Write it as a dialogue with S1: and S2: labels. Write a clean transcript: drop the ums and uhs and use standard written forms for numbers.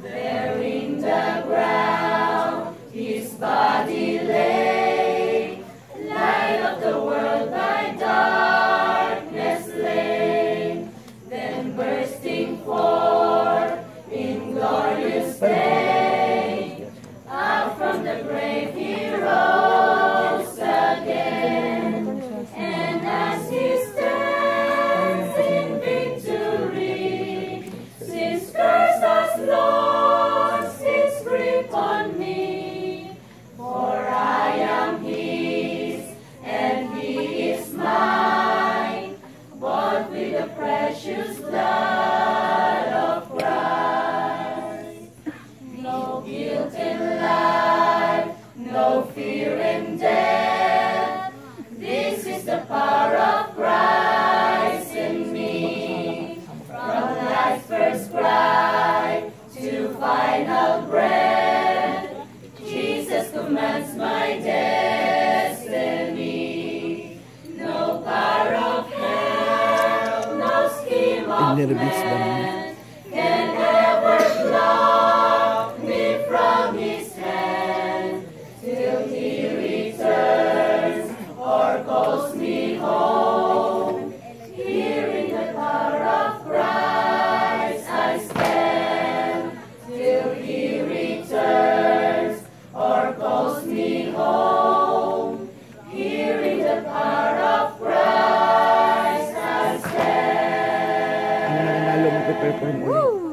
S1: There in the ground his body lay, light of the world by darkness slain, then bursting forth in glorious day, out from the grave he rose again, and as he stands in victory, since curse has lost its grip on me, for I am his and he is mine, bought with the precious blood of Christ. No guilt in life, no fear in death, this is the power of Christ in me. From life's first cry to final breath, Jesus commands my destiny. No power of hell, no scheme of man can ever pluck me from his hand, till he returns or calls me home. Here in the power of Christ I stand, till he returns or calls me home. Here in the power of Christ I stand.
S2: Ano na nanalo mo, prepare for mo.